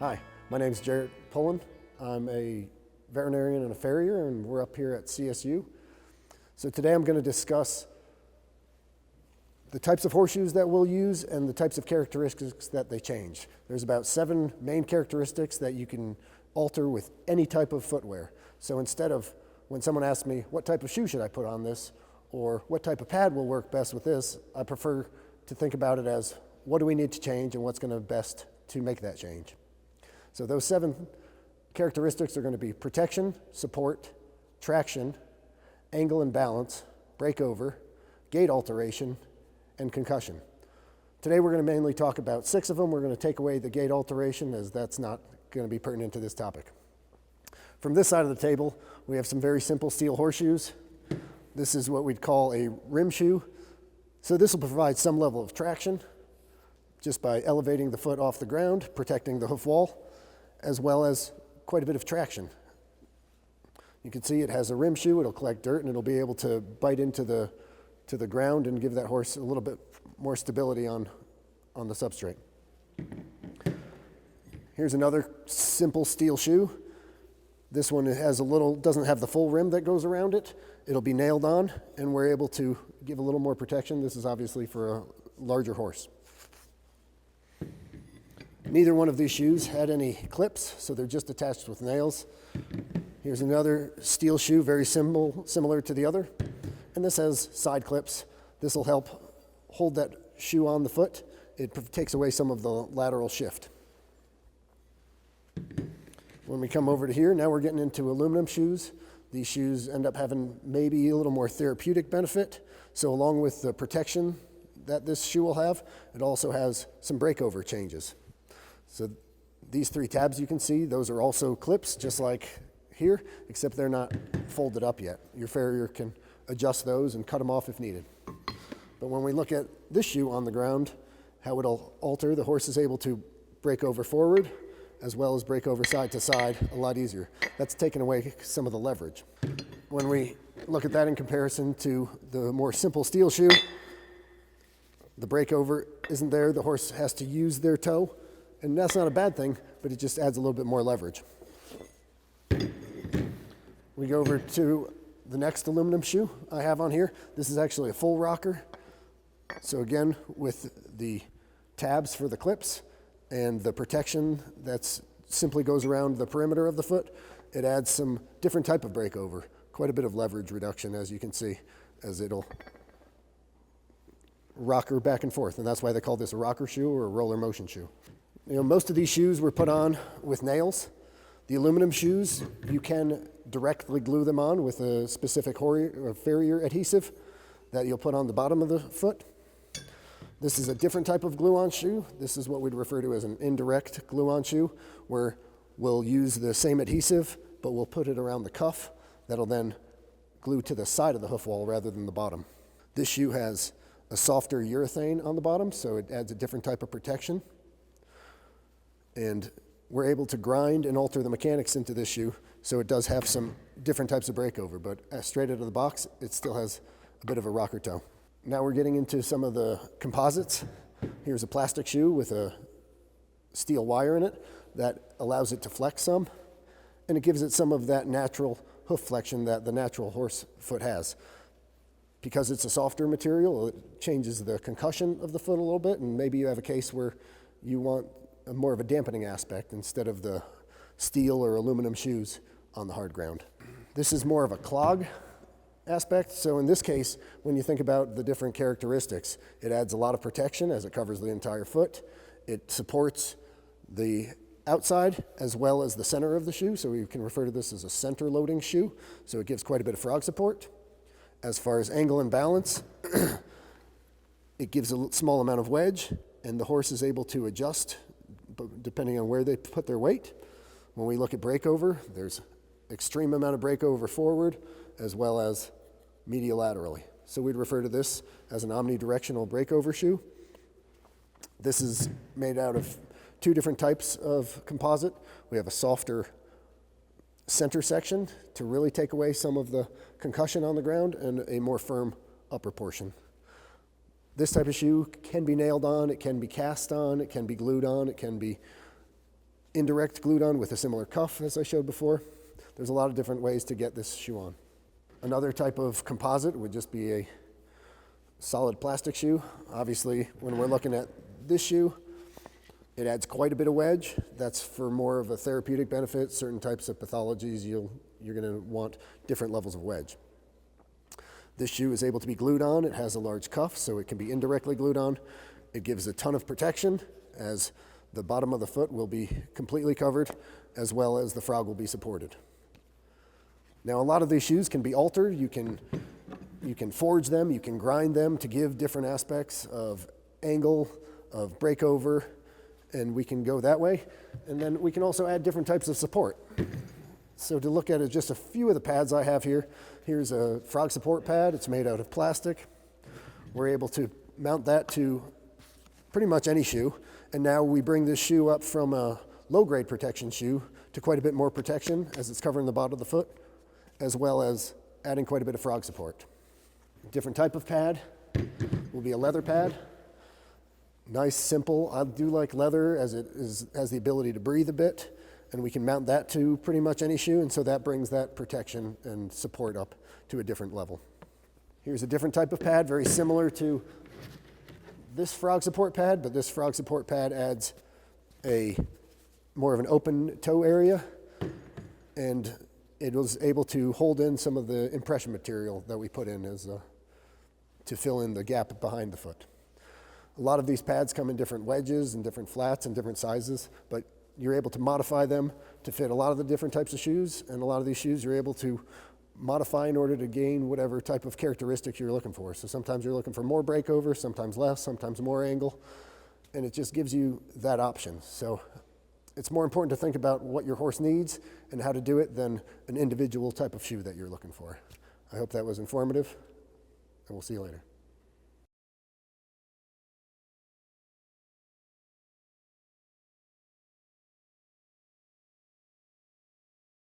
Hi, my name is Jarrett Pullen. I'm a veterinarian and a farrier, and we're up here at CSU. So today I'm going to discuss the types of horseshoes that we'll use and the types of characteristics that they change. There's about 7 main characteristics that you can alter with any type of footwear. So instead of when someone asks me, what type of shoe should I put on this, or what type of pad will work best with this, I prefer to think about it as what do we need to change and what's going to best to make that change. So those 7 characteristics are going to be protection, support, traction, angle and balance, breakover, gait alteration, and concussion. Today we're going to mainly talk about 6 of them. We're going to take away the gait alteration as that's not going to be pertinent to this topic. From this side of the table, we have some very simple steel horseshoes. This is what we'd call a rim shoe. So this will provide some level of traction just by elevating the foot off the ground, protecting the hoof wall, as well as quite a bit of traction. You can see it has a rim shoe. It'll collect dirt and it'll be able to bite into the ground and give that horse a little bit more stability on the substrate. Here's another simple steel shoe. This one doesn't have the full rim that goes around it. It'll be nailed on and we're able to give a little more protection. This is obviously for a larger horse. Neither one of these shoes had any clips, so they're just attached with nails. Here's another steel shoe, very similar to the other. And this has side clips. This will help hold that shoe on the foot. It takes away some of the lateral shift. When we come over to here, now we're getting into aluminum shoes. These shoes end up having maybe a little more therapeutic benefit. So along with the protection that this shoe will have, it also has some breakover changes. So these 3 tabs you can see, those are also clips, just like here, except they're not folded up yet. Your farrier can adjust those and cut them off if needed. But when we look at this shoe on the ground, how it'll alter, the horse is able to break over forward as well as break over side to side a lot easier. That's taken away some of the leverage. When we look at that in comparison to the more simple steel shoe, the breakover isn't there. The horse has to use their toe. And that's not a bad thing, but it just adds a little bit more leverage. We go over to the next aluminum shoe I have on here. This is actually a full rocker. So again, with the tabs for the clips and the protection that simply goes around the perimeter of the foot, it adds some different type of breakover. Quite a bit of leverage reduction, as you can see, as it'll rocker back and forth. And that's why they call this a rocker shoe or a roller motion shoe. You know, most of these shoes were put on with nails. The aluminum shoes, you can directly glue them on with a specific farrier adhesive that you'll put on the bottom of the foot. This is a different type of glue-on shoe. This is what we'd refer to as an indirect glue-on shoe, where we'll use the same adhesive, but we'll put it around the cuff. That'll then glue to the side of the hoof wall rather than the bottom. This shoe has a softer urethane on the bottom, so it adds a different type of protection. And we're able to grind and alter the mechanics into this shoe, so it does have some different types of breakover, but straight out of the box, it still has a bit of a rocker toe. Now we're getting into some of the composites. Here's a plastic shoe with a steel wire in it that allows it to flex some, and it gives it some of that natural hoof flexion that the natural horse foot has. Because it's a softer material, it changes the concussion of the foot a little bit, and maybe you have a case where you want more of a dampening aspect instead of the steel or aluminum shoes on the hard ground. This is more of a clog aspect. So in this case, when you think about the different characteristics, it adds a lot of protection as it covers the entire foot. It supports the outside as well as the center of the shoe. So we can refer to this as a center loading shoe. So it gives quite a bit of frog support. As far as angle and balance, it gives a small amount of wedge and the horse is able to adjust depending on where they put their weight. When we look at breakover, there's extreme amount of breakover forward as well as medial-laterally. So we'd refer to this as an omnidirectional breakover shoe. This is made out of 2 different types of composite. We have a softer center section to really take away some of the concussion on the ground and a more firm upper portion. This type of shoe can be nailed on, it can be cast on, it can be glued on, it can be indirect glued on with a similar cuff as I showed before. There's a lot of different ways to get this shoe on. Another type of composite would just be a solid plastic shoe. Obviously, when we're looking at this shoe, it adds quite a bit of wedge. That's for more of a therapeutic benefit. Certain types of pathologies, you're going to want different levels of wedge. This shoe is able to be glued on. It has a large cuff, so it can be indirectly glued on. It gives a ton of protection, as the bottom of the foot will be completely covered, as well as the frog will be supported. Now, a lot of these shoes can be altered. You can forge them, you can grind them to give different aspects of angle, of breakover, and we can go that way. And then we can also add different types of support. So to look at just a few of the pads I have here, here's a frog support pad. It's made out of plastic. We're able to mount that to pretty much any shoe. And now we bring this shoe up from a low-grade protection shoe to quite a bit more protection, as it's covering the bottom of the foot, as well as adding quite a bit of frog support. A different type of pad will be a leather pad. Nice, simple. I do like leather, as it has the ability to breathe a bit, and we can mount that to pretty much any shoe, and so that brings that protection and support up to a different level. Here's a different type of pad, very similar to this frog support pad, but this frog support pad adds a more of an open toe area, and it was able to hold in some of the impression material that we put in to fill in the gap behind the foot. A lot of these pads come in different wedges and different flats and different sizes, but you're able to modify them to fit a lot of the different types of shoes, and a lot of these shoes you're able to modify in order to gain whatever type of characteristics you're looking for. So sometimes you're looking for more breakover, sometimes less, sometimes more angle, and it just gives you that option. So it's more important to think about what your horse needs and how to do it than an individual type of shoe that you're looking for. I hope that was informative, and we'll see you later.